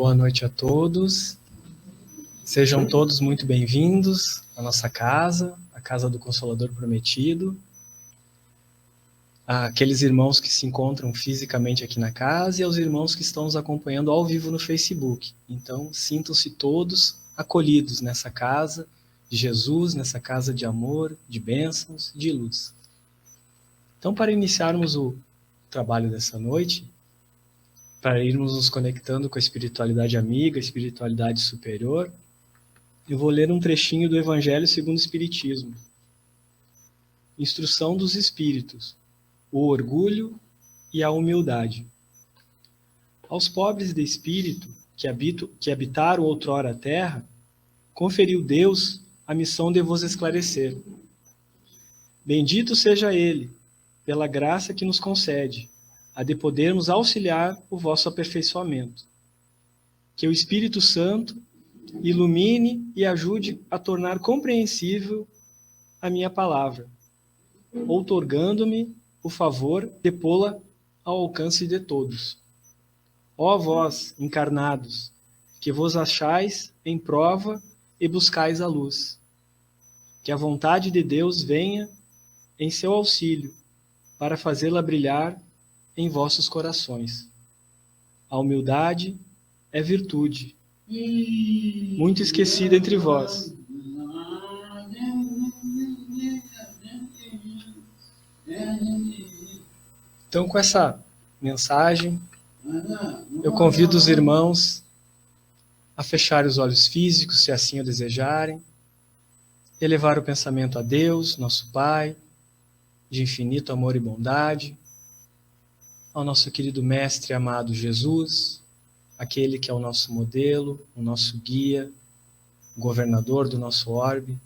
Boa noite a todos. Sejam todos muito bem-vindos à nossa casa, a Casa do Consolador Prometido. Aqueles irmãos que se encontram fisicamente aqui na casa e aos irmãos que estão nos acompanhando ao vivo no Facebook. Então, sintam-se todos acolhidos nessa casa de Jesus, nessa casa de amor, de bênçãos, de luz. Então, para iniciarmos o trabalho dessa noite, para irmos nos conectando com a espiritualidade amiga, a espiritualidade superior, eu vou ler um trechinho do Evangelho segundo o Espiritismo. Instrução dos Espíritos, o orgulho e a humildade. Aos pobres de espírito que habitaram outrora a terra, conferiu Deus a missão de vos esclarecer. Bendito seja Ele, pela graça que nos concede, a de podermos auxiliar o vosso aperfeiçoamento. Que o Espírito Santo ilumine e ajude a tornar compreensível a minha palavra, outorgando-me o favor de pô-la ao alcance de todos. Ó vós, encarnados, que vos achais em prova e buscais a luz. Que a vontade de Deus venha em seu auxílio, para fazê-la brilhar em vossos corações. A humildade é virtude, muito esquecida entre vós. Então, com essa mensagem, eu convido os irmãos a fechar os olhos físicos, se assim o desejarem, elevar o pensamento a Deus, nosso Pai, de infinito amor e bondade, ao nosso querido Mestre amado Jesus, aquele que é o nosso modelo, o nosso guia, o governador do nosso orbe,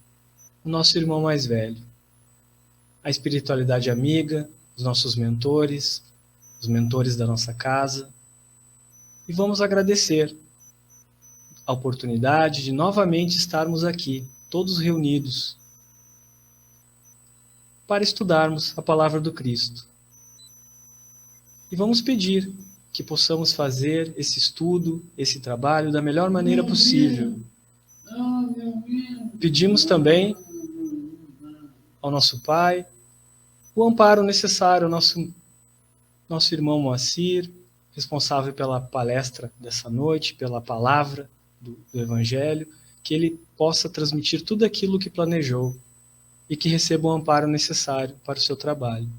o nosso irmão mais velho, a espiritualidade amiga, os nossos mentores, os mentores da nossa casa, e vamos agradecer a oportunidade de novamente estarmos aqui, todos reunidos, para estudarmos a palavra do Cristo. E vamos pedir que possamos fazer esse estudo, esse trabalho da melhor maneira possível. Pedimos também ao nosso Pai o amparo necessário ao nosso irmão Moacir, responsável pela palestra dessa noite, pela palavra do Evangelho, que ele possa transmitir tudo aquilo que planejou e que receba o amparo necessário para o seu trabalho.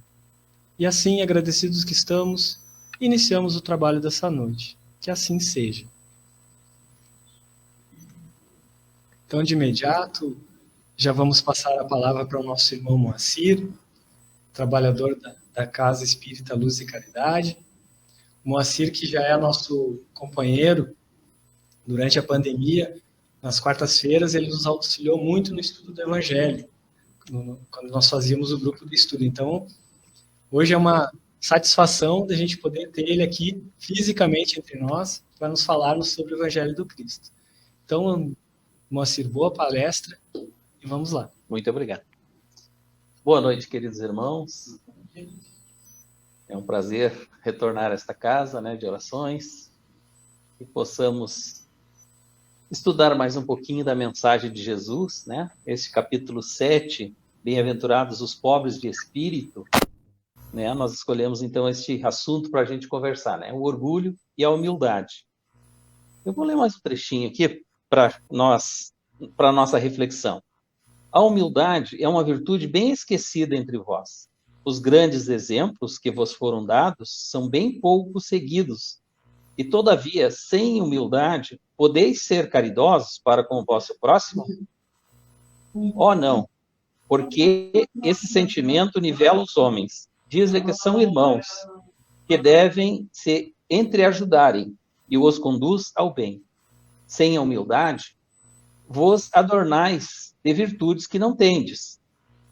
E assim, agradecidos que estamos, iniciamos o trabalho dessa noite. Que assim seja. Então, de imediato, já vamos passar a palavra para o nosso irmão Moacir, trabalhador da Casa Espírita Luz e Caridade. Moacir, que já é nosso companheiro durante a pandemia, nas quartas-feiras, ele nos auxiliou muito no estudo do Evangelho, quando nós fazíamos o grupo de estudo. Então, hoje é uma satisfação da gente poder ter ele aqui fisicamente entre nós para nos falarmos sobre o Evangelho do Cristo. Então, Moacir, boa palestra e vamos lá. Muito obrigado. Boa noite, queridos irmãos. É um prazer retornar a esta casa, de orações, e possamos estudar mais um pouquinho da mensagem de Jesus, Este capítulo 7, Bem-aventurados os pobres de espírito, Nós escolhemos, então, este assunto para a gente conversar, O orgulho e a humildade. Eu vou ler mais um trechinho aqui para nossa reflexão. A humildade é uma virtude bem esquecida entre vós. Os grandes exemplos que vos foram dados são bem pouco seguidos. E, todavia, sem humildade, podeis ser caridosos para com o vosso próximo? Oh, não, porque esse sentimento nivela os homens. Diz-lhe que são irmãos, que devem se entreajudarem e os conduz ao bem. Sem a humildade, vos adornais de virtudes que não tendes,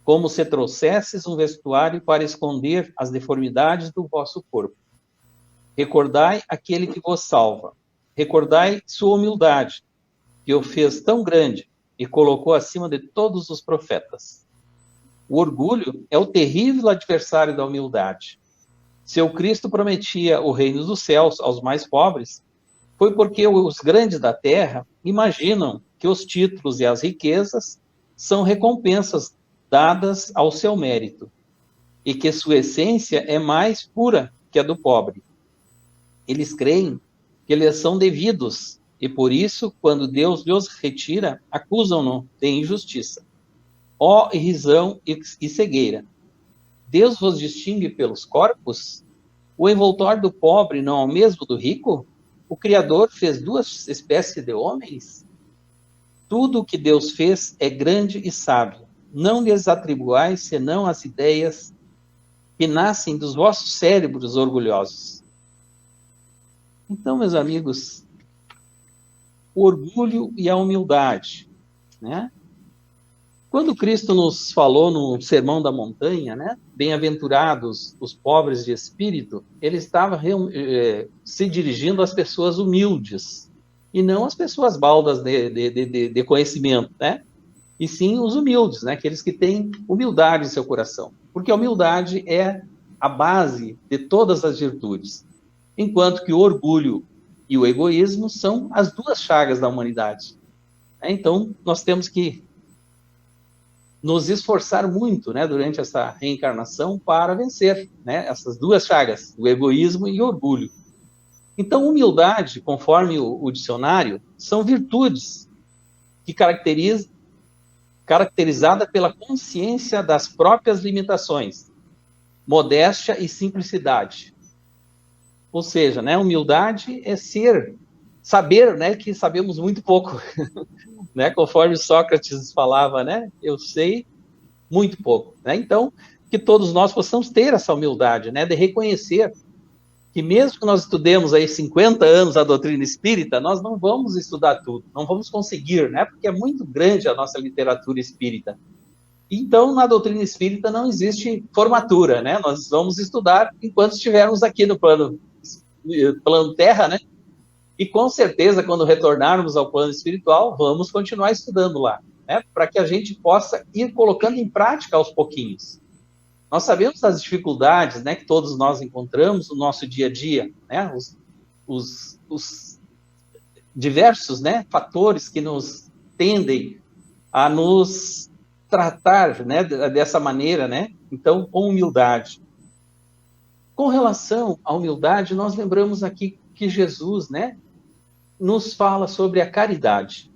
como se trouxesses um vestuário para esconder as deformidades do vosso corpo. Recordai aquele que vos salva. Recordai sua humildade, que o fez tão grande e colocou acima de todos os profetas. O orgulho é o terrível adversário da humildade. Se o Cristo prometia o reino dos céus aos mais pobres, foi porque os grandes da terra imaginam que os títulos e as riquezas são recompensas dadas ao seu mérito, e que sua essência é mais pura que a do pobre. Eles creem que eles são devidos, e por isso, quando Deus lhes retira, acusam-no de injustiça. Ó irrisão e cegueira! Deus vos distingue pelos corpos? O envoltório do pobre não é o mesmo do rico? O Criador fez duas espécies de homens? Tudo o que Deus fez é grande e sábio. Não lhes atribuais senão as ideias que nascem dos vossos cérebros orgulhosos. Então, meus amigos, o orgulho e a humildade, né? Quando Cristo nos falou no Sermão da Montanha, né? Bem-aventurados os pobres de espírito, ele estava se dirigindo às pessoas humildes, e não às pessoas baldas de conhecimento, né? E sim os humildes, né? Aqueles que têm humildade em seu coração. Porque a humildade é a base de todas as virtudes. Enquanto que o orgulho e o egoísmo são as duas chagas da humanidade. Então, nós temos que nos esforçar muito, né, durante essa reencarnação para vencer, né, essas duas chagas, o egoísmo e o orgulho. Então, humildade, conforme o dicionário, são virtudes que caracterizada pela consciência das próprias limitações, modéstia e simplicidade. Ou seja, né, humildade é saber, né, que sabemos muito pouco. Né, conforme Sócrates falava, né, eu sei muito pouco. Né? Então, que todos nós possamos ter essa humildade, né, de reconhecer que mesmo que nós estudemos aí 50 anos a doutrina espírita, nós não vamos estudar tudo, não vamos conseguir, né, porque é muito grande a nossa literatura espírita. Então, na doutrina espírita não existe formatura, né, nós vamos estudar enquanto estivermos aqui no plano Terra, né, e com certeza, quando retornarmos ao plano espiritual, vamos continuar estudando lá, né? Para que a gente possa ir colocando em prática aos pouquinhos. Nós sabemos das dificuldades, né, que todos nós encontramos no nosso dia a dia, né? Os diversos, né, fatores que nos tendem a nos tratar, né, dessa maneira, né? Então, com humildade. Com relação à humildade, nós lembramos aqui que Jesus, né, nos fala sobre a caridade,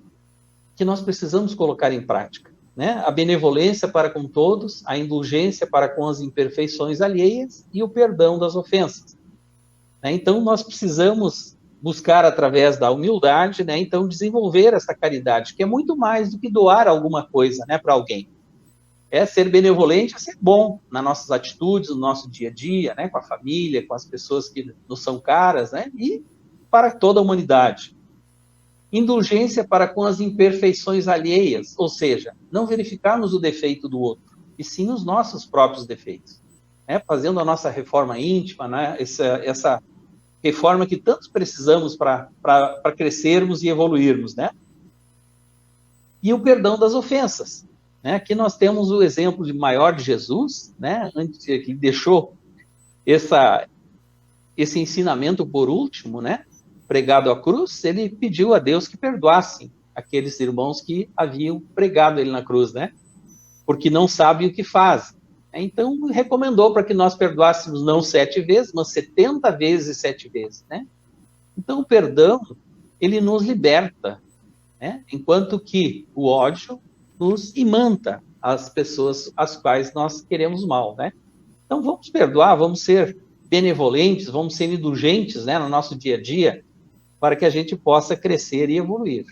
que nós precisamos colocar em prática, né? A benevolência para com todos, a indulgência para com as imperfeições alheias e o perdão das ofensas. Né? Então, nós precisamos buscar através da humildade, né, então desenvolver essa caridade, que é muito mais do que doar alguma coisa, né, para alguém. É ser benevolente, é ser bom nas nossas atitudes, no nosso dia a dia, né, com a família, com as pessoas que nos são caras, né, e para toda a humanidade. Indulgência para com as imperfeições alheias, ou seja, não verificarmos o defeito do outro, e sim os nossos próprios defeitos. Né? Fazendo a nossa reforma íntima, né? essa reforma que tanto precisamos para crescermos e evoluirmos. Né? E o perdão das ofensas. Né? Aqui nós temos o exemplo maior de Jesus, né? Antes que deixou esse ensinamento por último, né? Pregado à cruz, ele pediu a Deus que perdoassem aqueles irmãos que haviam pregado ele na cruz, né? Porque não sabem o que fazem. Então, recomendou para que nós perdoássemos não 7 vezes, mas 70 vezes 7 vezes, né? Então, o perdão, ele nos liberta, né? Enquanto que o ódio nos imanta as pessoas às quais nós queremos mal, né? Então, vamos perdoar, vamos ser benevolentes, vamos ser indulgentes, né, no nosso dia a dia, para que a gente possa crescer e evoluir.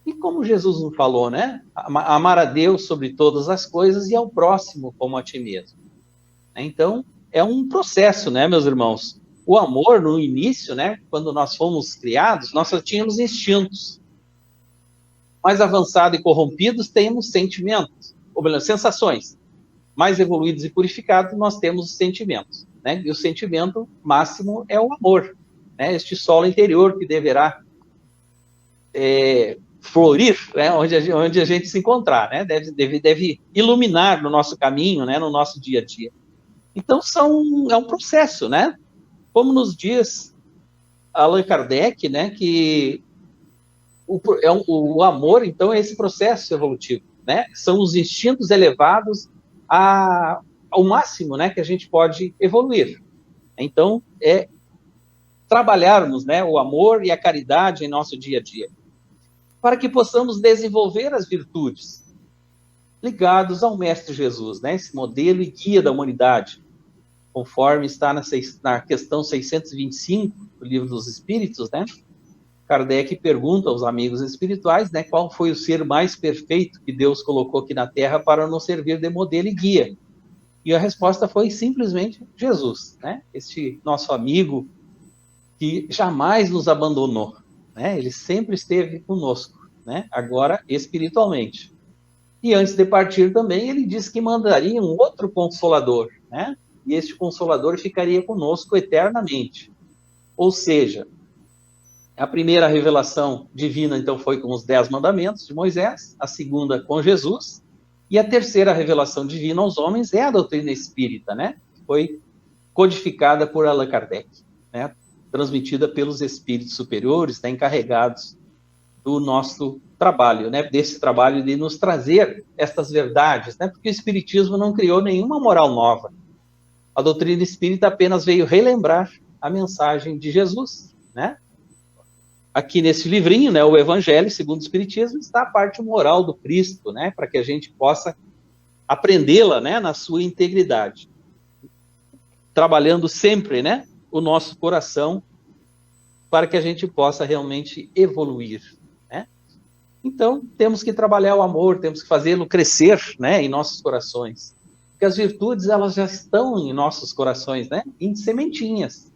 E como Jesus nos falou, né? Amar a Deus sobre todas as coisas e ao próximo como a ti mesmo. Então, é um processo, né, meus irmãos? O amor, no início, né, quando nós fomos criados, nós só tínhamos instintos. Mais avançados e corrompidos, temos sentimentos, ou melhor, sensações. Mais evoluídos e purificados, nós temos os sentimentos. Né? E o sentimento máximo é o amor. Né, este solo interior que deverá florir, né, onde a gente se encontrar, né, deve iluminar no nosso caminho, né, no nosso dia a dia. Então, é um processo, né? Como nos diz Allan Kardec, né, que o amor, então, é esse processo evolutivo, né? São os instintos elevados ao máximo, né, que a gente pode evoluir. Então, é trabalharmos, né, o amor e a caridade em nosso dia a dia, para que possamos desenvolver as virtudes ligados ao Mestre Jesus, né, esse modelo e guia da humanidade, conforme está na questão 625 do Livro dos Espíritos, né? Kardec pergunta aos amigos espirituais, né, qual foi o ser mais perfeito que Deus colocou aqui na Terra para nos servir de modelo e guia. E a resposta foi simplesmente Jesus, né? Este nosso amigo que jamais nos abandonou, né? Ele sempre esteve conosco, né? Agora espiritualmente. E antes de partir também, ele disse que mandaria um outro Consolador, né? E este Consolador ficaria conosco eternamente. Ou seja, a primeira revelação divina, então, foi com os 10 mandamentos de Moisés, a segunda com Jesus, e a terceira revelação divina aos homens é a doutrina espírita, né? Foi codificada por Allan Kardec, né? Transmitida pelos espíritos superiores, né? Encarregados do nosso trabalho, né? Desse trabalho de nos trazer estas verdades, né? Porque o espiritismo não criou nenhuma moral nova. A doutrina espírita apenas veio relembrar a mensagem de Jesus, né? Aqui nesse livrinho, né, o Evangelho segundo o Espiritismo, está a parte moral do Cristo, né, para que a gente possa aprendê-la, né, na sua integridade. Trabalhando sempre, né, o nosso coração para que a gente possa realmente evoluir, né? Então, temos que trabalhar o amor, temos que fazê-lo crescer, né, em nossos corações. Porque as virtudes, elas já estão em nossos corações, né, em sementinhas.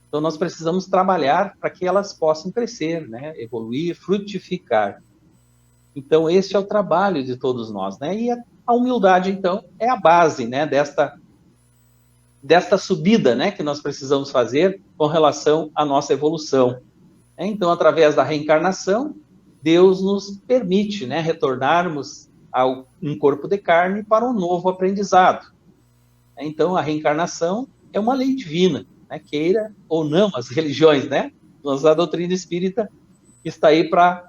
Então, nós precisamos trabalhar para que elas possam crescer, né? Evoluir, frutificar. Então, esse é o trabalho de todos nós, né? E a humildade, então, é a base, né? Desta subida, né? Que nós precisamos fazer com relação à nossa evolução. Então, através da reencarnação, Deus nos permite, né? Retornarmos a um corpo de carne para um novo aprendizado. Então, a reencarnação é uma lei divina. Queira ou não as religiões, né? Mas a doutrina espírita está aí para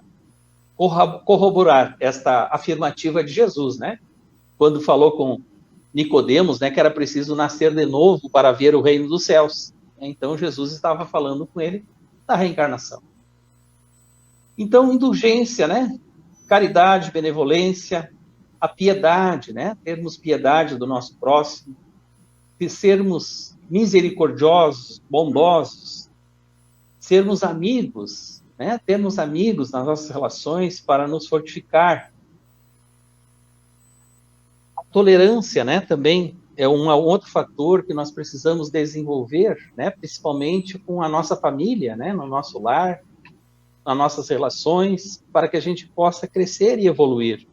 corroborar esta afirmativa de Jesus, né? Quando falou com Nicodemos, né, que era preciso nascer de novo para ver o reino dos céus. Então Jesus estava falando com ele da reencarnação. Então, indulgência, né? Caridade, benevolência, a piedade, né? Termos piedade do nosso próximo, de sermos misericordiosos, bondosos, sermos amigos, né? Termos amigos nas nossas relações para nos fortificar. A tolerância, né? Também é um outro fator que nós precisamos desenvolver, né? Principalmente com a nossa família, né? No nosso lar, nas nossas relações, para que a gente possa crescer e evoluir.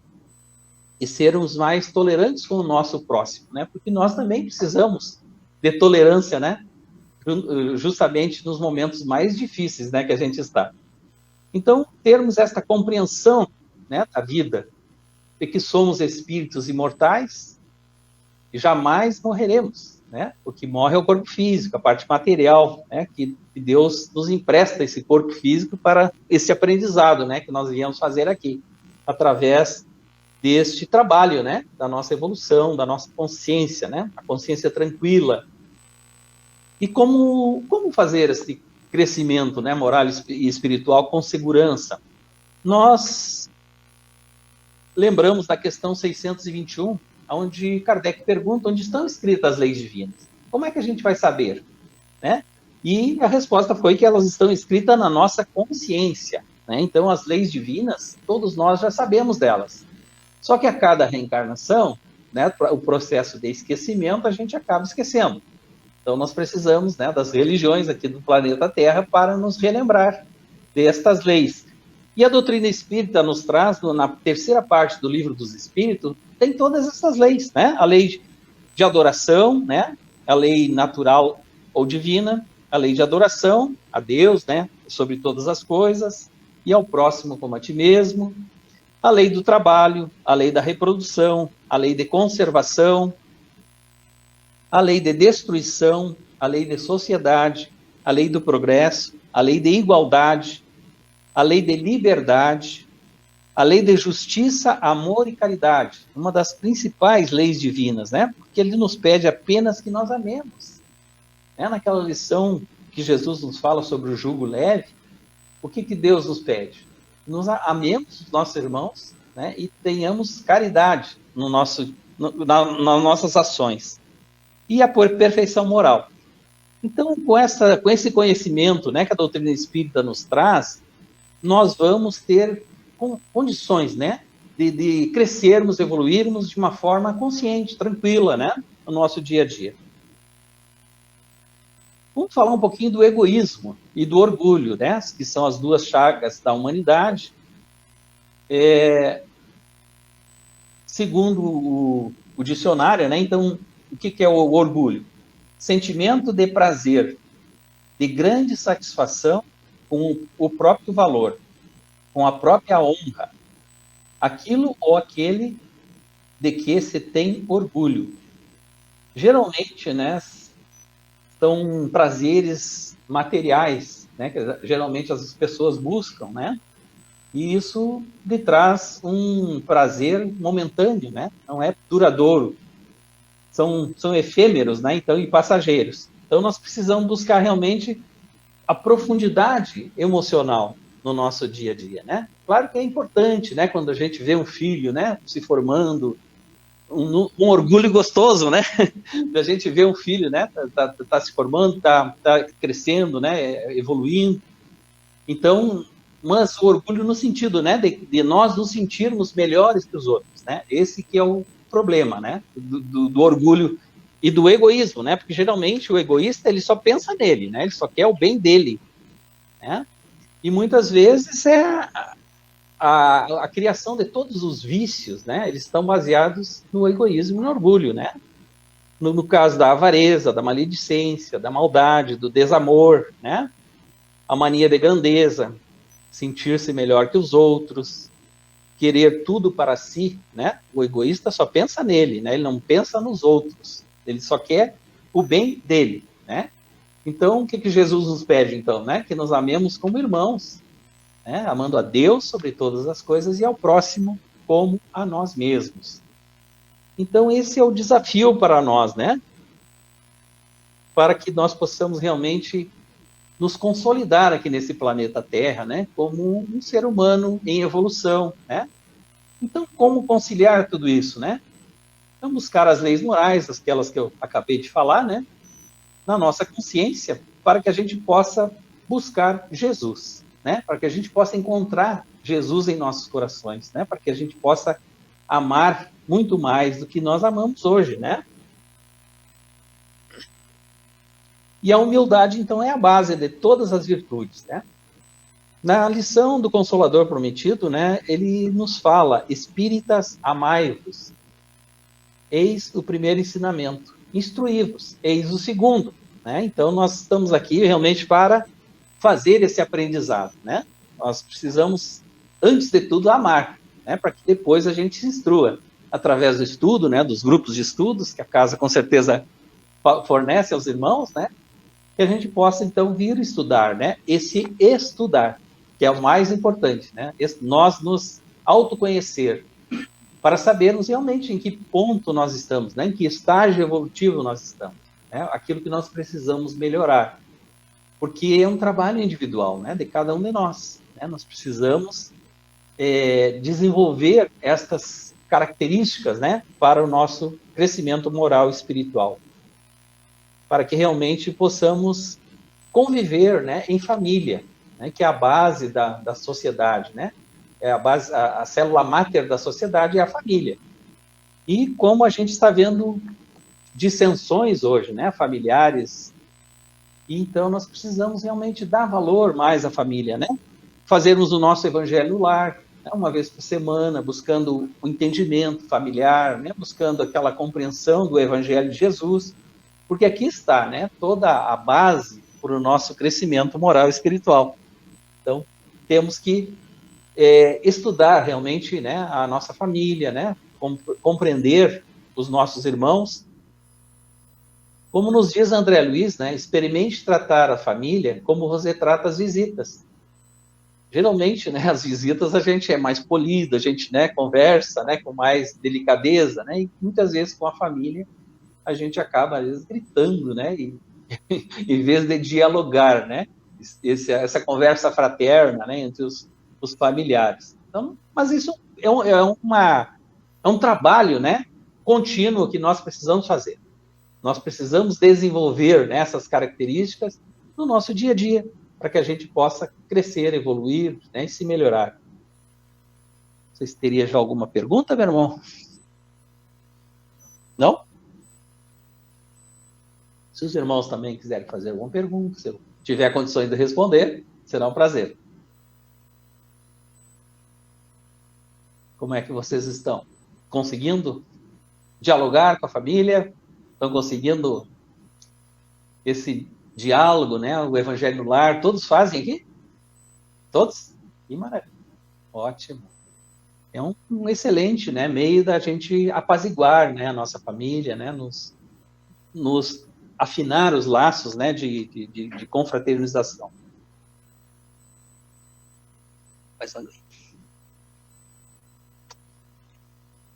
E sermos mais tolerantes com o nosso próximo, né? Porque nós também precisamos de tolerância, né? Justamente nos momentos mais difíceis, né, que a gente está. Então, termos esta compreensão, né, da vida, de que somos espíritos imortais e jamais morreremos, né? O que morre é o corpo físico, a parte material, né, que Deus nos empresta esse corpo físico para esse aprendizado, né, que nós viemos fazer aqui, através deste trabalho, né, da nossa evolução, da nossa consciência, né, a consciência tranquila. E como fazer esse crescimento, né, moral e espiritual com segurança? Nós lembramos da questão 621, onde Kardec pergunta onde estão escritas as leis divinas. Como é que a gente vai saber, né? E a resposta foi que elas estão escritas na nossa consciência, né? Então, as leis divinas, todos nós já sabemos delas. Só que a cada reencarnação, né, o processo de esquecimento, a gente acaba esquecendo. Então, nós precisamos, né, das religiões aqui do planeta Terra para nos relembrar destas leis. E a doutrina espírita nos traz, na terceira parte do Livro dos Espíritos, tem todas essas leis, né? A lei de adoração, né? A lei natural ou divina, a lei de adoração a Deus, né, sobre todas as coisas, e ao próximo como a ti mesmo, a lei do trabalho, a lei da reprodução, a lei de conservação, a lei de destruição, a lei de sociedade, a lei do progresso, a lei de igualdade, a lei de liberdade, a lei de justiça, amor e caridade. Uma das principais leis divinas, né? Porque ele nos pede apenas que nós amemos. Naquela lição que Jesus nos fala sobre o jugo leve, o que Deus nos pede? Nos amemos os nossos irmãos, né? E tenhamos caridade nas nossas ações. E a perfeição moral. Então, com esse conhecimento, né, que a doutrina espírita nos traz, nós vamos ter condições, né, de crescermos, evoluirmos de uma forma consciente, tranquila, né, no nosso dia a dia. Vamos falar um pouquinho do egoísmo e do orgulho, né, que são as duas chagas da humanidade. Segundo o dicionário, né, então, o que é o orgulho? Sentimento de prazer, de grande satisfação com o próprio valor, com a própria honra, aquilo ou aquele de que se tem orgulho. Geralmente, né, são prazeres materiais, né, que geralmente as pessoas buscam, né, e isso lhe traz um prazer momentâneo, né, não é duradouro. São efêmeros, né, então, e passageiros. Então, nós precisamos buscar realmente a profundidade emocional no nosso dia a dia, né? Claro que é importante, né, quando a gente vê um filho, né, se formando, um orgulho gostoso, né, da gente ver um filho, né, tá se formando, tá crescendo, né, evoluindo. Então, mas o orgulho no sentido, né, de nós nos sentirmos melhores que os outros, né? Esse que é o problema, né, do orgulho e do egoísmo, né, porque geralmente o egoísta, ele só pensa nele, né, ele só quer o bem dele, né, e muitas vezes a criação de todos os vícios, né, eles estão baseados no egoísmo e no orgulho, né, no caso da avareza, da maledicência, da maldade, do desamor, né, a mania de grandeza, sentir-se melhor que os outros, querer tudo para si, né? O egoísta só pensa nele, né? Ele não pensa nos outros. Ele só quer o bem dele, né? Então, o que Jesus nos pede, então, né? Que nos amemos como irmãos, né? Amando a Deus sobre todas as coisas e ao próximo como a nós mesmos. Então, esse é o desafio para nós, né? Para que nós possamos realmente nos consolidar aqui nesse planeta Terra, né, como um ser humano em evolução, né? Então, como conciliar tudo isso, né? Então, buscar as leis morais, aquelas que eu acabei de falar, né, na nossa consciência, para que a gente possa buscar Jesus, né? Para que a gente possa encontrar Jesus em nossos corações, né? Para que a gente possa amar muito mais do que nós amamos hoje, né? E a humildade, então, é a base de todas as virtudes, né? Na lição do Consolador Prometido, né, ele nos fala: espíritas, amai-vos. Eis o primeiro ensinamento. Instruí-vos. Eis o segundo. Né? Então, nós estamos aqui realmente para fazer esse aprendizado, né? Nós precisamos, antes de tudo, amar, né? Para que depois a gente se instrua através do estudo, né? Dos grupos de estudos, que a casa com certeza fornece aos irmãos, né? Que a gente possa, então, vir estudar, né? Esse estudar, que é o mais importante, né? Nós nos autoconhecer, para sabermos realmente em que ponto nós estamos, né? Em que estágio evolutivo nós estamos, né? Aquilo que nós precisamos melhorar. Porque é um trabalho individual, né? De cada um de nós, né? Nós precisamos desenvolver estas características, né? Para o nosso crescimento moral e espiritual. Para que realmente possamos conviver, né, em família, né, que é a base da sociedade, né? É a base, a célula máter da sociedade é a família. E como a gente está vendo dissensões hoje, né, familiares, e então nós precisamos realmente dar valor mais à família, né? Fazermos o nosso evangelho no lar, né, uma vez por semana, buscando o entendimento familiar, né, buscando aquela compreensão do evangelho de Jesus. Porque aqui está, né, toda a base para o nosso crescimento moral e espiritual. Então, temos que estudar realmente, né, a nossa família, né, compreender os nossos irmãos Como nos diz André Luiz, né, experimente tratar a família como você trata as visitas. Geralmente, né, as visitas a gente é mais polido, a gente, né, conversa, né, com mais delicadeza, né, e muitas vezes com a família a gente acaba, às vezes, gritando, né, e, em vez de dialogar, né, essa conversa fraterna, né, entre os familiares. Então, mas isso é um trabalho, né, contínuo que nós precisamos fazer. Nós precisamos desenvolver, né, essas características no nosso dia a dia, para que a gente possa crescer, evoluir, né, e se melhorar. Vocês teriam já alguma pergunta, meu irmão? Não? Se os irmãos também quiserem fazer alguma pergunta, se eu tiver condições de responder, será um prazer. Como é que vocês estão? Conseguindo dialogar com a família? Estão conseguindo esse diálogo, né? O Evangelho no Lar, todos fazem aqui? Todos? Que maravilha. Ótimo. É um excelente, né, meio da gente apaziguar, né, a nossa família, né, nos afinar os laços, né, de confraternização.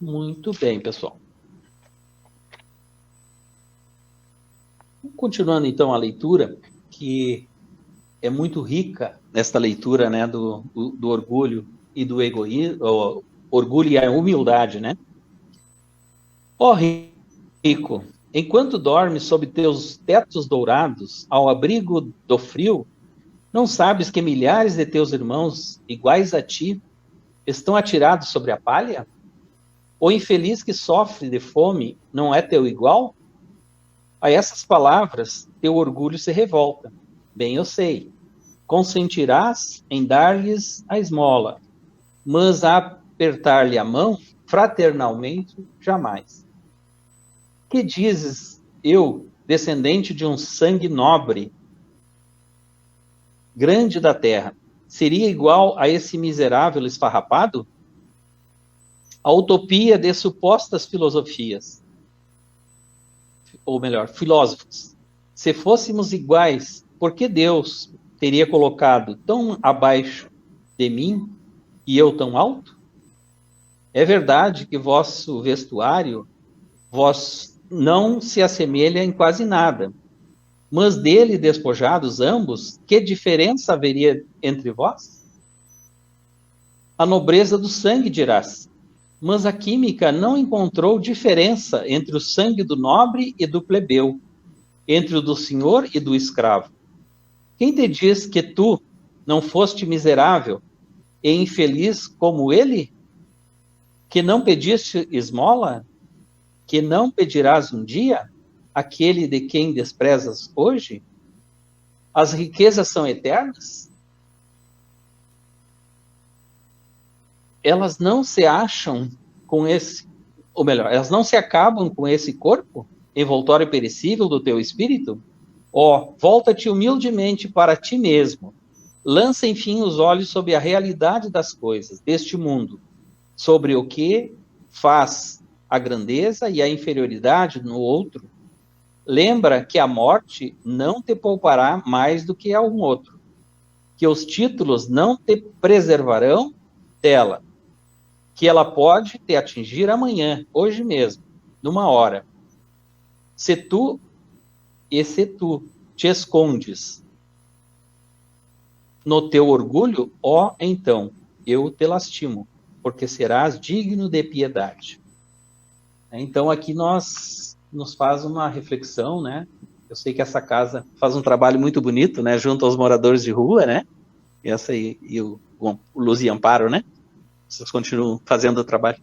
Muito bem, pessoal. Continuando, então, a leitura, que é muito rica nesta leitura, né, do orgulho e do egoísmo, orgulho e a humildade, né? Ó rico, enquanto dormes sob teus tetos dourados, ao abrigo do frio, não sabes que milhares de teus irmãos, iguais a ti, estão atirados sobre a palha? O infeliz que sofre de fome não é teu igual? A essas palavras, teu orgulho se revolta. Bem eu sei. Consentirás em dar-lhes a esmola, mas a apertar-lhe a mão, fraternalmente, jamais. Que dizes, eu, descendente de um sangue nobre, grande da terra, seria igual a esse miserável esfarrapado? A utopia de supostas filosofias, ou melhor, filósofos. Se fôssemos iguais, por que Deus teria colocado tão abaixo de mim e eu tão alto? É verdade que vosso vestuário vós não se assemelha em quase nada, mas dele despojados ambos, que diferença haveria entre vós? A nobreza do sangue dirás, mas a química não encontrou diferença entre o sangue do nobre e do plebeu, entre o do senhor e do escravo. Quem te diz que tu não foste miserável e infeliz como ele? Que não pediste esmola? Que não pedirás um dia aquele de quem desprezas hoje? As riquezas são eternas? Elas não se acham com esse, ou melhor, elas não se acabam com esse corpo, envoltório perecível do teu espírito? Ó, volta-te humildemente para ti mesmo. Lança, enfim, os olhos sobre a realidade das coisas, deste mundo, sobre o que faz a grandeza e a inferioridade no outro. Lembra que a morte não te poupará mais do que a um outro, que os títulos não te preservarão dela, que ela pode te atingir amanhã, hoje mesmo, numa hora. Se tu te escondes no teu orgulho, ó, então, eu te lastimo, porque serás digno de piedade. Então, aqui nos faz uma reflexão, né? Eu sei que essa casa faz um trabalho muito bonito, né? Junto aos moradores de rua, né? Essa aí, e o Luz e Amparo, né? Vocês continuam fazendo o trabalho.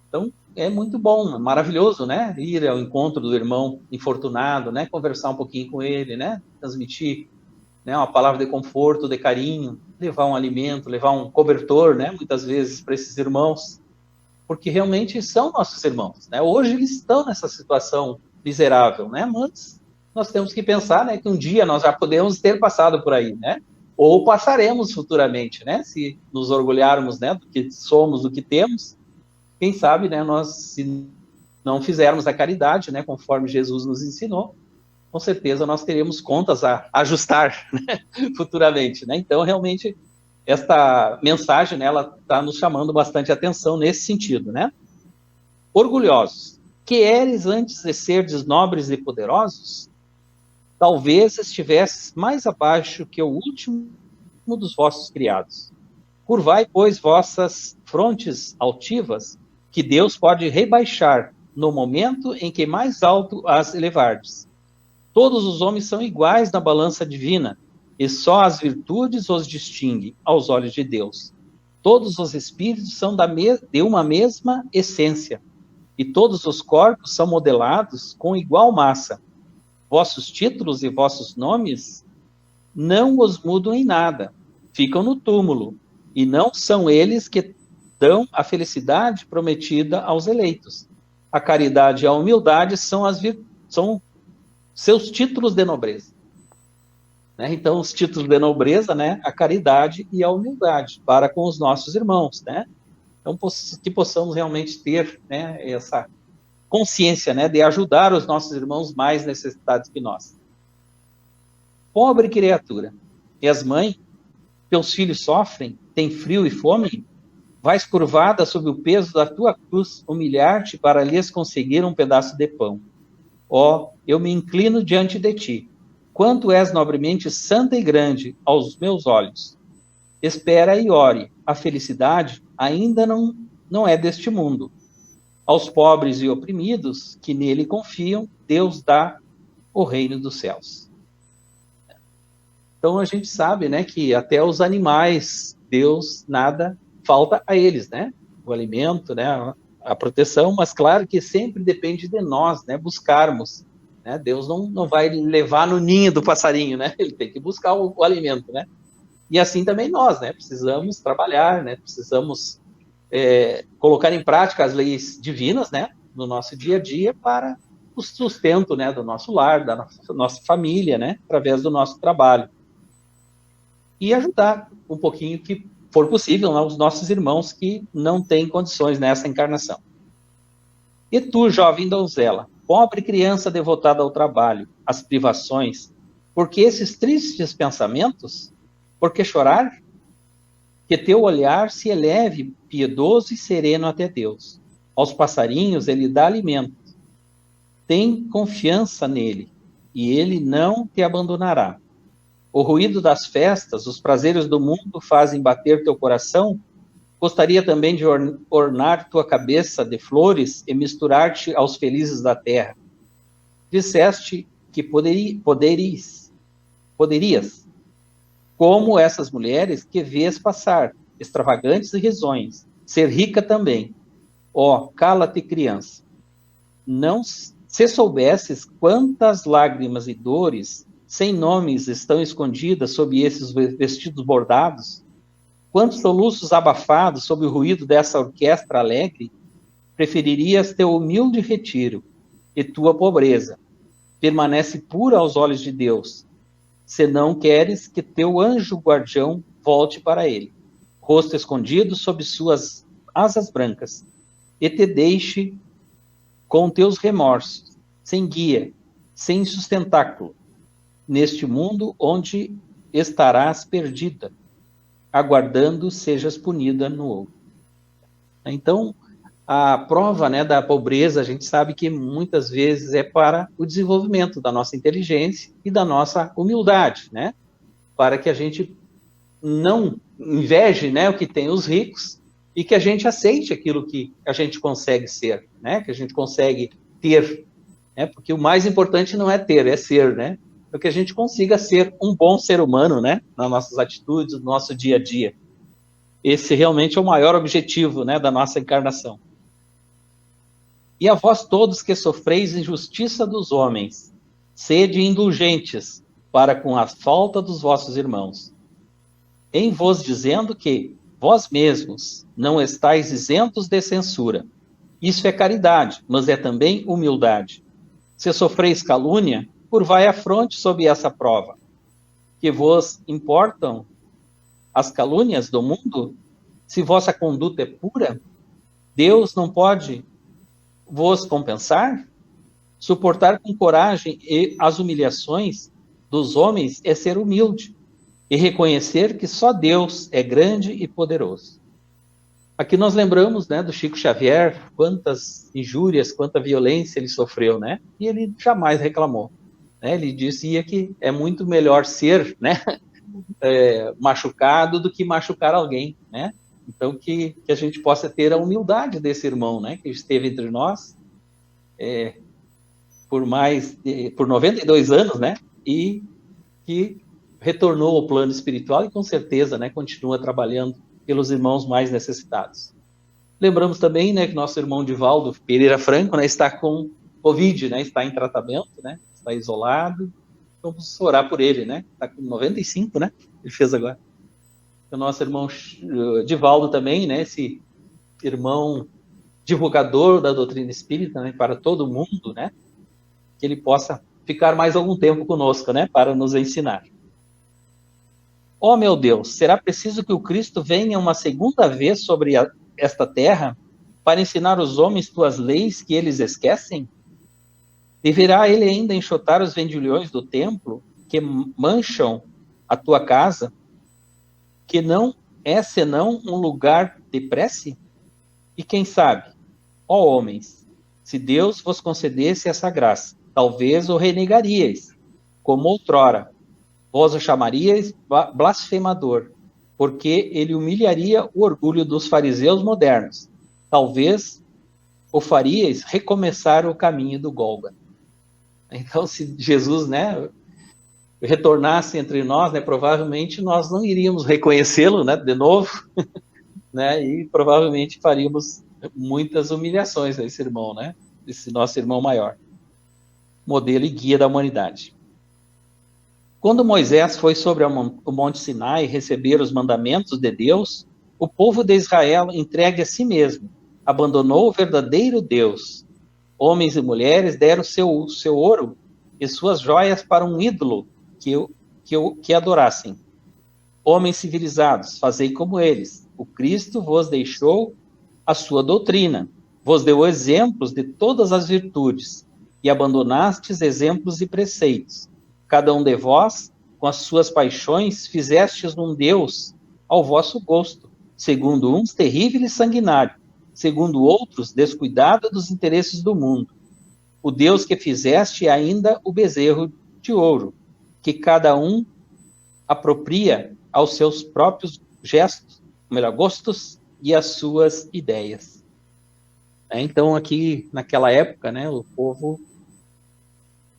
Então, é muito bom, maravilhoso, né? Ir ao encontro do irmão infortunado, né? Conversar um pouquinho com ele, né? Transmitir, né, uma palavra de conforto, de carinho, levar um alimento, levar um cobertor, né? Muitas vezes para esses irmãos, porque realmente são nossos irmãos, né? Hoje eles estão nessa situação miserável, né? Mas nós temos que pensar, né, que um dia nós já podemos ter passado por aí, né? Ou passaremos futuramente, né? Se nos orgulharmos, né, do que somos, do que temos, quem sabe, né, nós, se não fizermos a caridade, né, conforme Jesus nos ensinou, com certeza nós teremos contas a ajustar, né, futuramente, né? Então, realmente, esta mensagem, né, ela está nos chamando bastante atenção nesse sentido, né? Orgulhosos, que eres antes de serdes nobres e poderosos? Talvez estivesses mais abaixo que o último dos vossos criados. Curvai, pois, vossas frontes altivas, que Deus pode rebaixar no momento em que mais alto as elevardes. Todos os homens são iguais na balança divina, e só as virtudes os distinguem aos olhos de Deus. Todos os espíritos são de uma mesma essência, e todos os corpos são modelados com igual massa. Vossos títulos e vossos nomes não os mudam em nada, ficam no túmulo, e não são eles que dão a felicidade prometida aos eleitos. A caridade e a humildade são seus títulos de nobreza. Né? Então, os títulos de nobreza, né? A caridade e a humildade para com os nossos irmãos, né? Então, que possamos realmente ter, né, essa consciência, né, de ajudar os nossos irmãos mais necessitados que nós. Pobre criatura, és mãe, teus filhos sofrem, têm frio e fome, vais curvada sob o peso da tua cruz, humilhar-te para lhes conseguir um pedaço de pão. Ó, eu me inclino diante de ti, quanto és nobremente santa e grande aos meus olhos. Espera e ore, a felicidade ainda não é deste mundo. Aos pobres e oprimidos que nele confiam, Deus dá o reino dos céus. Então a gente sabe, né, que até os animais, Deus nada falta a eles, né? O alimento, né, a proteção, mas claro que sempre depende de nós, né, buscarmos. Né? Deus não vai levar no ninho do passarinho, né? Ele tem que buscar o alimento, né? E assim também nós, né? Precisamos trabalhar, né? Precisamos colocar em prática as leis divinas, né? No nosso dia a dia para o sustento, né? Do nosso lar, da nossa família, né? Através do nosso trabalho. E ajudar um pouquinho que for possível, né, os nossos irmãos que não têm condições nessa encarnação. E tu, jovem donzela, pobre criança devotada ao trabalho, às privações, por que esses tristes pensamentos? Por que chorar? Que teu olhar se eleve, piedoso e sereno até Deus. Aos passarinhos ele dá alimento. Tem confiança nele, e ele não te abandonará. O ruído das festas, os prazeres do mundo fazem bater teu coração? Gostaria também de ornar tua cabeça de flores e misturar-te aos felizes da terra. Disseste que poderias, como essas mulheres que vês passar, extravagantes e risonhas, ser rica também. Ó, cala-te, criança. Não, se soubesses quantas lágrimas e dores sem nomes estão escondidas sob esses vestidos bordados, quantos soluços abafados sob o ruído dessa orquestra alegre, preferirias teu humilde retiro e tua pobreza. Permanece pura aos olhos de Deus, se não queres que teu anjo guardião volte para ele, rosto escondido sob suas asas brancas, e te deixe com teus remorsos, sem guia, sem sustentáculo, neste mundo onde estarás perdida, aguardando sejas punida no outro. Então, a prova, né, da pobreza, a gente sabe que muitas vezes é para o desenvolvimento da nossa inteligência e da nossa humildade, né? Para que a gente não inveje, né, o que tem os ricos e que a gente aceite aquilo que a gente consegue ser, né? Que a gente consegue ter, né? Porque o mais importante não é ter, é ser, né? Para que a gente consiga ser um bom ser humano, né? Nas nossas atitudes, no nosso dia a dia. Esse realmente é o maior objetivo, né, da nossa encarnação. E a vós todos que sofreis injustiça dos homens, sede indulgentes para com a falta dos vossos irmãos, em vos dizendo que vós mesmos não estáis isentos de censura. Isso é caridade, mas é também humildade. Se sofreis calúnia, curvai a fronte sob essa prova. Que vos importam as calúnias do mundo? Se vossa conduta é pura, Deus não pode vos compensar? Suportar com coragem as humilhações dos homens é ser humilde e reconhecer que só Deus é grande e poderoso. Aqui nós lembramos, né, do Chico Xavier, quantas injúrias, quanta violência ele sofreu, né? E ele jamais reclamou. Né? Ele dizia que é muito melhor ser, né, machucado do que machucar alguém, né? Então que a gente possa ter a humildade desse irmão, né, que esteve entre nós por 92 anos, né? E que retornou ao plano espiritual e com certeza, né, continua trabalhando pelos irmãos mais necessitados. Lembramos também, né, que nosso irmão Divaldo Pereira Franco, né, está com Covid, né, está em tratamento, né, está isolado. Vamos orar por ele, né? Está com 95, né? Ele fez agora. O nosso irmão Divaldo também, né, esse irmão divulgador da doutrina espírita, né, para todo mundo, né, que ele possa ficar mais algum tempo conosco, né, para nos ensinar. Ó meu Deus, será preciso que o Cristo venha uma segunda vez sobre esta terra para ensinar os homens tuas leis que eles esquecem? Deverá ele ainda enxotar os vendilhões do templo que mancham a tua casa, que não é senão um lugar de prece? E quem sabe, ó homens, se Deus vos concedesse essa graça, talvez o renegaríeis, como outrora. Vós o chamaríeis blasfemador, porque ele humilharia o orgulho dos fariseus modernos. Talvez o faríeis recomeçar o caminho do Gólgota. Então, se Jesus, né, retornasse entre nós, né, provavelmente nós não iríamos reconhecê-lo, né, de novo, né, e provavelmente faríamos muitas humilhações a esse irmão, né, esse nosso irmão maior, modelo e guia da humanidade. Quando Moisés foi sobre o Monte Sinai receber os mandamentos de Deus, o povo de Israel, entregue a si mesmo, abandonou o verdadeiro Deus. Homens e mulheres deram seu ouro e suas joias para um ídolo que adorassem. Homens civilizados, fazei como eles. O Cristo vos deixou a sua doutrina, vos deu exemplos de todas as virtudes, e abandonastes exemplos e preceitos. Cada um de vós, com as suas paixões, fizestes um Deus ao vosso gosto, segundo uns terrível e sanguinário, segundo outros descuidado dos interesses do mundo. O Deus que fizeste é ainda o bezerro de ouro, que cada um apropria aos seus próprios gestos, gostos e às suas ideias. Então, aqui, naquela época, né, o povo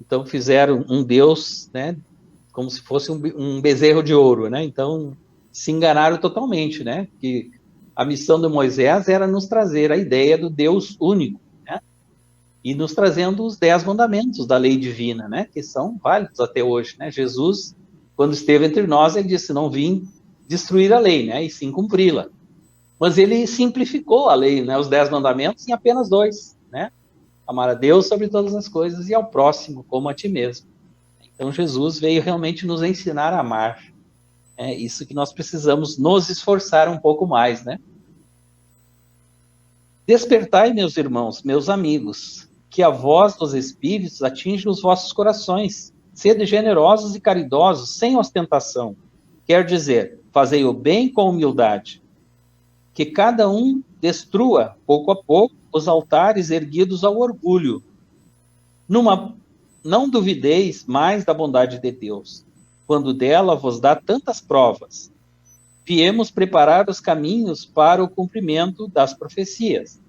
então fizeram um Deus, né, como se fosse um bezerro de ouro, né? Então se enganaram totalmente, né? Que a missão de Moisés era nos trazer a ideia do Deus único, né? E nos trazendo os 10 mandamentos da lei divina, né? Que são válidos até hoje, né? Jesus, quando esteve entre nós, ele disse: não vim destruir a lei, né? E sim cumpri-la. Mas ele simplificou a lei, né? Os 10 mandamentos em apenas 2, né? Amar a Deus sobre todas as coisas e ao próximo como a ti mesmo. Então Jesus veio realmente nos ensinar a amar. É isso que nós precisamos nos esforçar um pouco mais, né? Despertai, meus irmãos, meus amigos, que a voz dos Espíritos atinja os vossos corações. Sede generosos e caridosos, sem ostentação. Quer dizer, fazei o bem com humildade. Que cada um destrua, pouco a pouco, os altares erguidos ao orgulho. Não duvideis mais da bondade de Deus, quando dela vos dá tantas provas. Viemos preparar os caminhos para o cumprimento das profecias.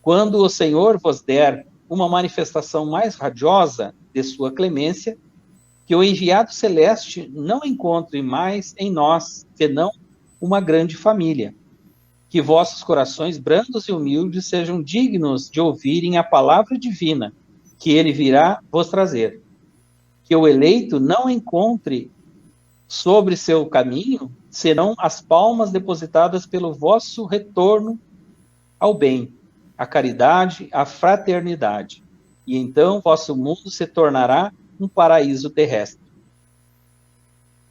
Quando o Senhor vos der uma manifestação mais radiosa de sua clemência, que o enviado celeste não encontre mais em nós, senão uma grande família. Que vossos corações brandos e humildes sejam dignos de ouvirem a palavra divina, que ele virá vos trazer. Que o eleito não encontre sobre seu caminho, senão as palmas depositadas pelo vosso retorno ao bem, à caridade, à fraternidade. E então vosso mundo se tornará um paraíso terrestre.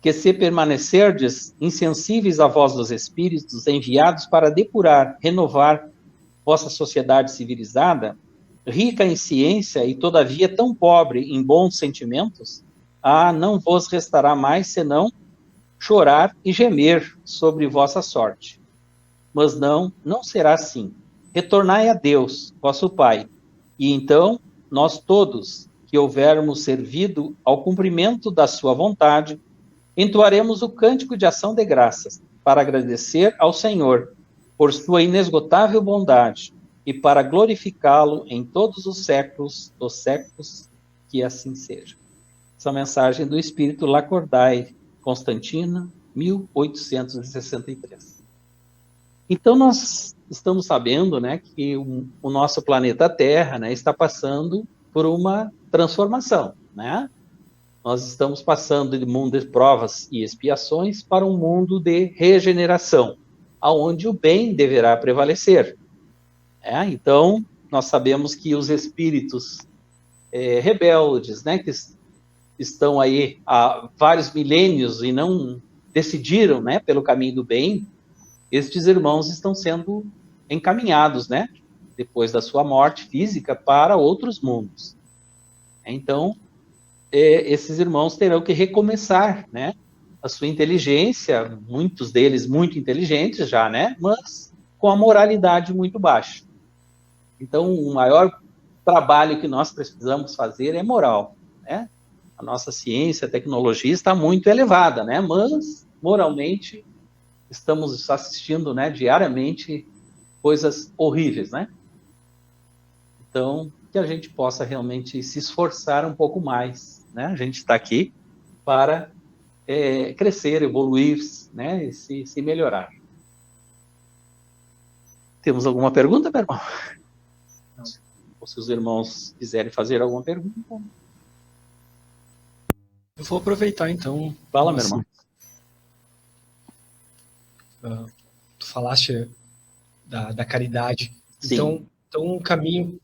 Que se permanecerdes insensíveis à voz dos Espíritos enviados para depurar, renovar vossa sociedade civilizada, rica em ciência e todavia tão pobre em bons sentimentos, não vos restará mais senão chorar e gemer sobre vossa sorte. Mas não será assim. Retornai a Deus, vosso Pai, e então nós todos, que houvermos servido ao cumprimento da sua vontade, entoaremos o cântico de ação de graças, para agradecer ao Senhor por sua inesgotável bondade e para glorificá-lo em todos os séculos dos séculos, que assim seja. Essa mensagem do Espírito Lacordaire, Constantina, 1863. Então, nós estamos sabendo, né, que o nosso planeta Terra, né, está passando por uma transformação, né? Nós estamos passando de mundo de provas e expiações para um mundo de regeneração, aonde o bem deverá prevalecer. Então, nós sabemos que os espíritos rebeldes, né, que estão aí há vários milênios e não decidiram, né, pelo caminho do bem, estes irmãos estão sendo encaminhados, né, depois da sua morte física, para outros mundos. Então, esses irmãos terão que recomeçar, né, a sua inteligência, muitos deles muito inteligentes já, né, mas com a moralidade muito baixa. Então, o maior trabalho que nós precisamos fazer é moral, né? A nossa ciência, a tecnologia está muito elevada, né? Mas, moralmente, estamos assistindo, né, diariamente coisas horríveis, né? Então, que a gente possa realmente se esforçar um pouco mais, né? A gente está aqui para crescer, evoluir, né, e se melhorar. Temos alguma pergunta, meu irmão? Não. Ou se os irmãos quiserem fazer alguma pergunta. Eu vou aproveitar, então. Fala, meu irmão. Tu falaste da caridade. Sim. Então um caminho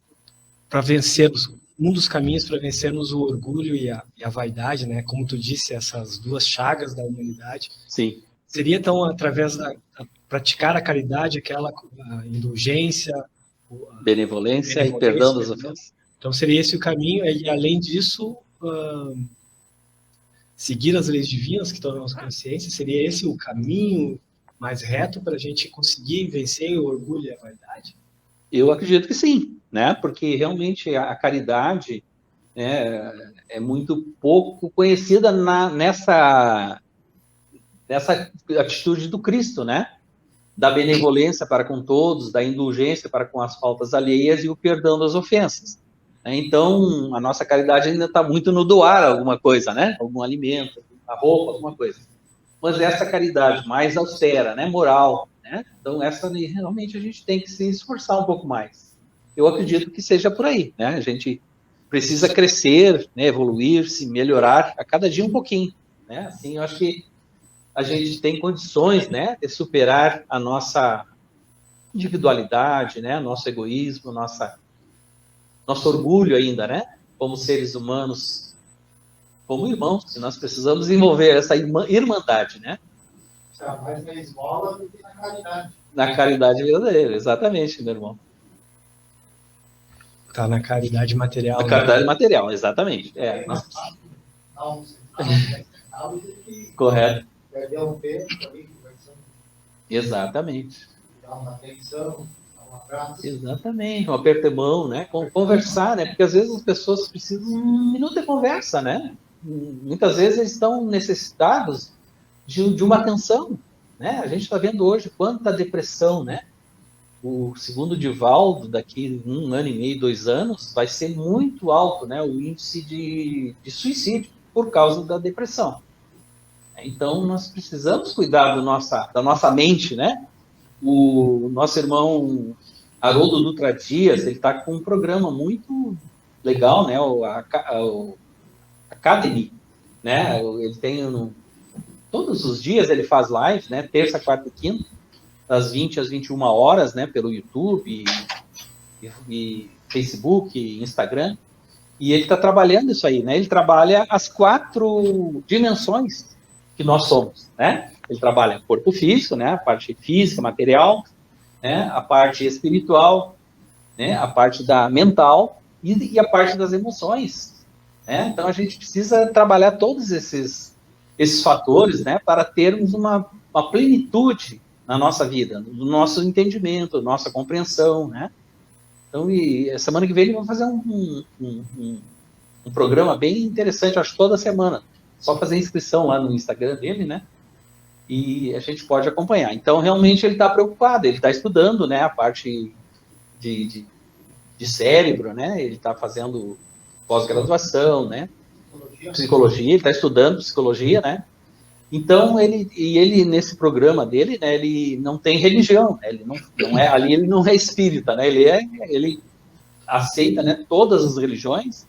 para vencermos, um dos caminhos para vencermos o orgulho e a vaidade, né? Como tu disse, essas duas chagas da humanidade. Sim. Seria, então, através da praticar a caridade, aquela indulgência, benevolência e perdão das ofensas. Então, seria esse o caminho, e além disso, seguir as leis divinas que estão na nossa consciência, seria esse o caminho mais reto para a gente conseguir vencer o orgulho e a vaidade? Eu acredito que sim, né? Porque realmente a caridade, né, é muito pouco conhecida nessa atitude do Cristo, né? Da benevolência para com todos, da indulgência para com as faltas alheias e o perdão das ofensas. Então, a nossa caridade ainda está muito no doar alguma coisa, né? Algum alimento, a roupa, alguma coisa. Mas essa caridade mais austera, né? Moral, né? Então, essa realmente a gente tem que se esforçar um pouco mais. Eu acredito que seja por aí, né? A gente precisa crescer, né? Evoluir, se melhorar a cada dia um pouquinho, né? Assim, eu acho que a gente tem condições, né, de superar a nossa individualidade, né, nosso egoísmo, nosso orgulho ainda, né, como seres humanos, como irmãos, que nós precisamos desenvolver essa irmandade, né? Está mais na esmola do que na caridade. Na caridade verdadeira, exatamente, meu irmão. Está na caridade material. Na caridade material, exatamente. Correto. Perder um tempo ali conversando. Exatamente. Dar uma atenção, dar um abraço. Exatamente, um aperto de mão, né? Conversar, né? Porque às vezes as pessoas precisam de um minuto de conversa, né? Muitas vezes eles estão necessitados de uma atenção, né? A gente está vendo hoje quanta depressão, né? Segundo o Divaldo, daqui 1 ano e meio, 2 anos, vai ser muito alto, né? O índice de suicídio por causa da depressão. Então, nós precisamos cuidar da nossa mente, né? O nosso irmão Haroldo Dutra Dias, ele está com um programa muito legal, né? O Academy, né? Ele tem todos os dias ele faz live, né? Terça, quarta e quinta, das 20 às 21 horas, né? Pelo YouTube e Facebook, Instagram. E ele está trabalhando isso aí, né? Ele trabalha as 4 dimensões que nós somos, né? Ele trabalha corpo físico, né? A parte física, material, né? A parte espiritual, né? A parte da mental e a parte das emoções, né? Então a gente precisa trabalhar todos esses fatores, né? Para termos uma plenitude na nossa vida, no nosso entendimento, nossa compreensão, né? Então, e a semana que vem ele vai fazer um programa bem interessante, acho, toda semana. Só fazer inscrição lá no Instagram dele, né? E a gente pode acompanhar. Então, realmente, ele está preocupado, ele está estudando, né? A parte de cérebro, né? Ele está fazendo pós-graduação, né? Psicologia, ele está estudando psicologia, né? Então, ele nesse programa dele, né, ele não tem religião, né, ele não é, ali ele não é espírita, né, ele aceita, né, todas as religiões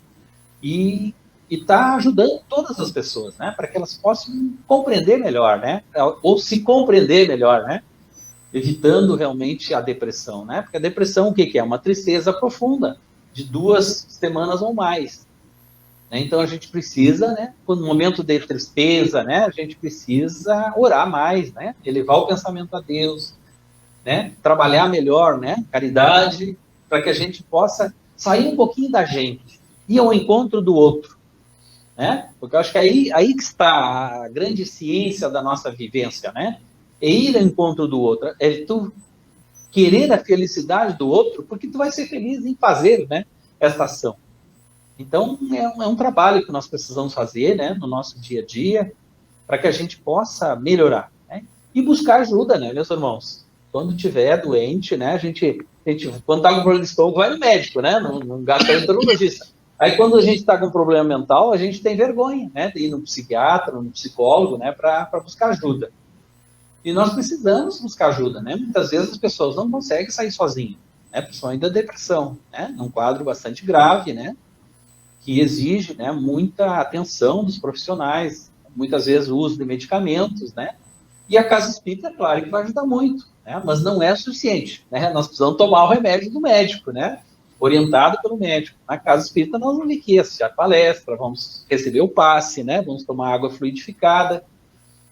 e está ajudando todas as pessoas, né, para que elas possam compreender melhor, né, ou se compreender melhor, né, evitando realmente a depressão, né, porque a depressão o que é? Uma tristeza profunda, de 2 semanas ou mais. Então, a gente precisa, né, no momento de tristeza, né, a gente precisa orar mais, né, elevar o pensamento a Deus, né, trabalhar melhor, né, caridade, para que a gente possa sair um pouquinho da gente, ir ao encontro do outro, né, porque eu acho que aí que está a grande ciência da nossa vivência, né, é ir ao encontro do outro, é tu querer a felicidade do outro, porque tu vai ser feliz em fazer, né, essa ação. Então, é um trabalho que nós precisamos fazer, né, no nosso dia a dia, para que a gente possa melhorar, né? E buscar ajuda, né, meus irmãos? Quando estiver doente, né, a gente quando está com problema de estômago, vai no médico, né, no gastroenterologista. Aí, quando a gente está com problema mental, a gente tem vergonha, né, de ir no psiquiatra, no psicólogo, né, para buscar ajuda. E nós precisamos buscar ajuda, né? Muitas vezes as pessoas não conseguem sair sozinhas, né, principalmente da depressão, né, num quadro bastante grave, né, que exige, né, muita atenção dos profissionais, muitas vezes o uso de medicamentos, né? E a casa espírita, claro, que vai ajudar muito, né? Mas não é suficiente, né? Nós precisamos tomar o remédio do médico, né? Orientado pelo médico. Na casa espírita, nós vamos aqui assistir a palestra, vamos receber o passe, né? Vamos tomar água fluidificada,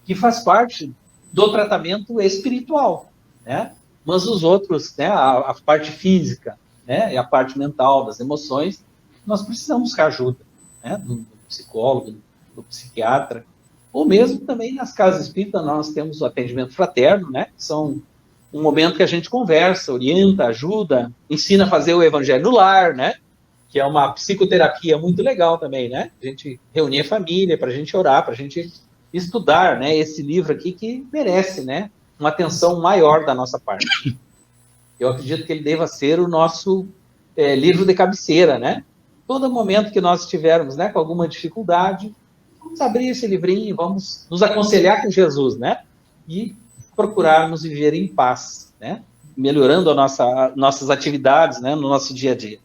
que faz parte do tratamento espiritual, né? Mas os outros, né? A parte física, né? E a parte mental, das emoções, nós precisamos buscar ajuda, né, do psicólogo, do psiquiatra, ou mesmo também nas casas espíritas nós temos o atendimento fraterno, né, que são um momento que a gente conversa, orienta, ajuda, ensina a fazer o evangelho no lar, né, que é uma psicoterapia muito legal também, né, a gente reunir a família para a gente orar, para a gente estudar, né, esse livro aqui que merece, né, uma atenção maior da nossa parte. Eu acredito que ele deva ser o nosso livro de cabeceira, né. Todo momento que nós estivermos, né, com alguma dificuldade, vamos abrir esse livrinho, vamos nos aconselhar com Jesus, né, e procurarmos viver em paz, né, melhorando nossas atividades, né, no nosso dia a dia.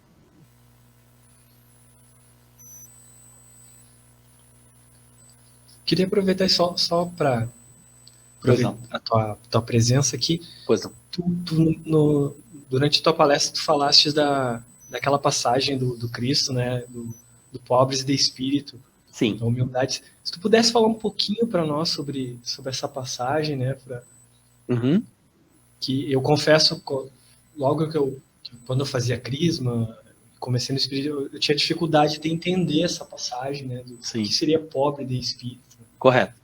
Queria aproveitar só para a tua presença aqui. Pois não. Durante a tua palestra, tu falaste daquela passagem do Cristo, né, do pobres de espírito, sim, da humildade. Se tu pudesse falar um pouquinho para nós sobre essa passagem, né, que eu confesso, logo quando eu fazia crisma, comecei no espírito, eu tinha dificuldade de entender essa passagem, né, do que seria pobre de espírito. Correto.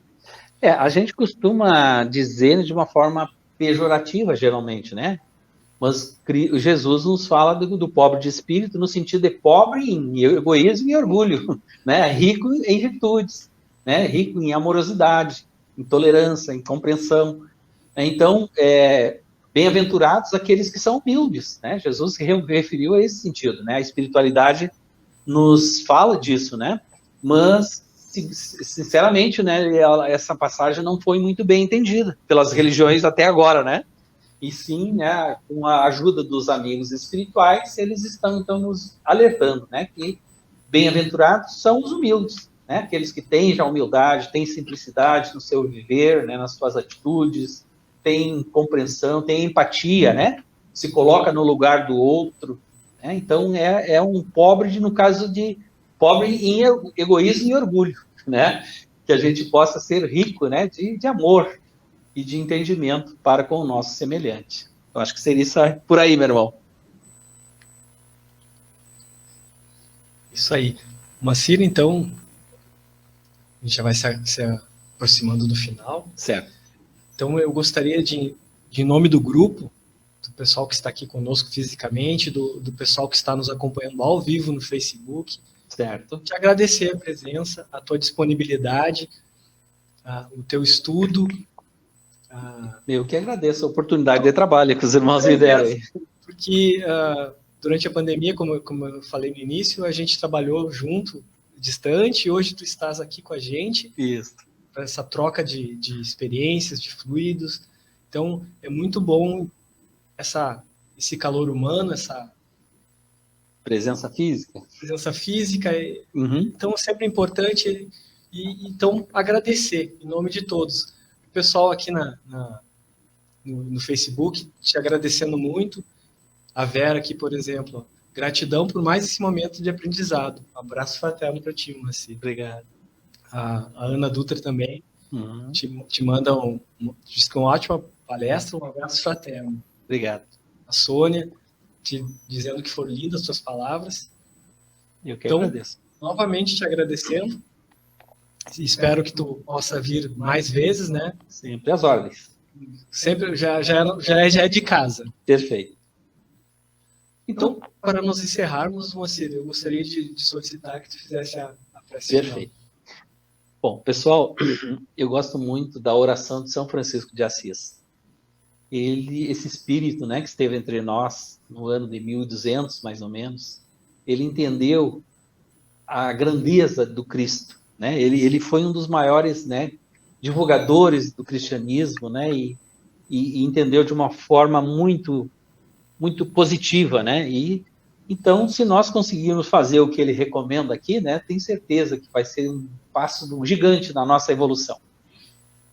A gente costuma dizer de uma forma pejorativa, geralmente, né? Mas Jesus nos fala do pobre de espírito no sentido de pobre em egoísmo e orgulho, né? Rico em virtudes, né? Rico em amorosidade, em tolerância, em compreensão. Então, bem-aventurados aqueles que são humildes, né? Jesus se referiu a esse sentido, né? A espiritualidade nos fala disso, né? Mas, sinceramente, né, essa passagem não foi muito bem entendida pelas religiões até agora, né? E sim, né, com a ajuda dos amigos espirituais, eles estão então nos alertando, né, que bem-aventurados são os humildes, né, aqueles que têm já humildade, têm simplicidade no seu viver, né, nas suas atitudes, têm compreensão, têm empatia, né, se coloca no lugar do outro, né, então é um pobre, no caso de pobre em egoísmo e orgulho, né, que a gente possa ser rico, né, de amor e de entendimento para com o nosso semelhante. Eu acho que seria isso por aí, meu irmão. Isso aí. Moacir, então, a gente já vai se aproximando do final. Certo. Então, eu gostaria de em nome do grupo, do pessoal que está aqui conosco fisicamente, do pessoal que está nos acompanhando ao vivo no Facebook, Certo. te agradecer a presença, a tua disponibilidade, o teu estudo. Eu que agradeço a oportunidade de trabalho que os irmãos me deram aí. Porque durante a pandemia, como eu falei no início, a gente trabalhou junto, distante, e hoje tu estás aqui com a gente. Isso. Para essa troca de experiências, de fluidos. Então, é muito bom esse calor humano, essa presença física. Presença física. Uhum. Então, sempre é importante então agradecer em nome de todos. O pessoal aqui no Facebook te agradecendo muito. A Vera aqui, por exemplo, gratidão por mais esse momento de aprendizado. Um abraço fraterno para ti, Moacir. Obrigado. A Ana Dutra também Uhum. te manda diz que uma ótima palestra, um abraço fraterno. Obrigado. A Sônia dizendo que foram lindas as suas palavras. Eu que agradeço. Novamente te agradecendo. Espero que tu possa vir mais vezes, né? Sempre às ordens. Sempre já é de casa. Perfeito. Então, para nos encerrarmos, Moacir, eu gostaria de solicitar que tu fizesse a prece. Perfeito. Bom, pessoal, eu gosto muito da oração de São Francisco de Assis. Esse espírito, né, que esteve entre nós no ano de 1200, mais ou menos, ele entendeu a grandeza do Cristo, né? Ele foi um dos maiores, né, divulgadores do cristianismo, né, e entendeu de uma forma muito positiva, né? E então, se nós conseguirmos fazer o que ele recomenda aqui, né, tenho certeza que vai ser um passo gigante na nossa evolução.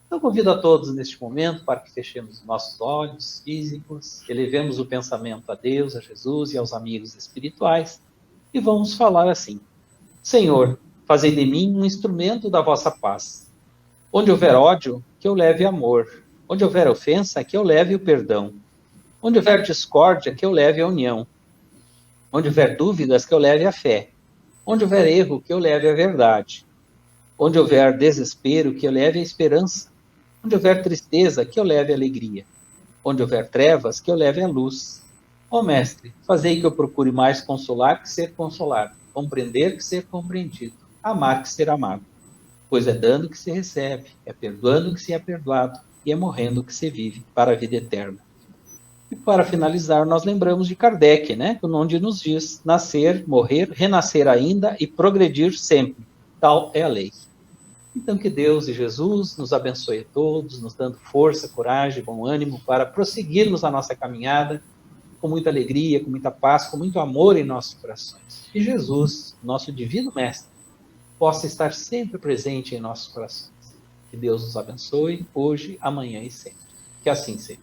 Então, convido a todos neste momento para que fechemos nossos olhos físicos, elevemos o pensamento a Deus, a Jesus e aos amigos espirituais e vamos falar assim: Senhor, fazei de mim um instrumento da vossa paz. Onde houver ódio, que eu leve amor. Onde houver ofensa, que eu leve o perdão. Onde houver discórdia, que eu leve a união. Onde houver dúvidas, que eu leve a fé. Onde houver erro, que eu leve a verdade. Onde houver desespero, que eu leve a esperança. Onde houver tristeza, que eu leve a alegria. Onde houver trevas, que eu leve a luz. Ó Mestre, fazei que eu procure mais consolar que ser consolado, compreender que ser compreendido, amar que ser amado. Pois é dando que se recebe, é perdoando que se é perdoado, e é morrendo que se vive para a vida eterna. E para finalizar, nós lembramos de Kardec, né, onde nos diz: nascer, morrer, renascer ainda e progredir sempre. Tal é a lei. Então que Deus e Jesus nos abençoe a todos, nos dando força, coragem, bom ânimo para prosseguirmos a nossa caminhada com muita alegria, com muita paz, com muito amor em nossos corações. E Jesus, nosso divino Mestre, possa estar sempre presente em nossos corações. Que Deus nos abençoe hoje, amanhã e sempre. Que assim seja.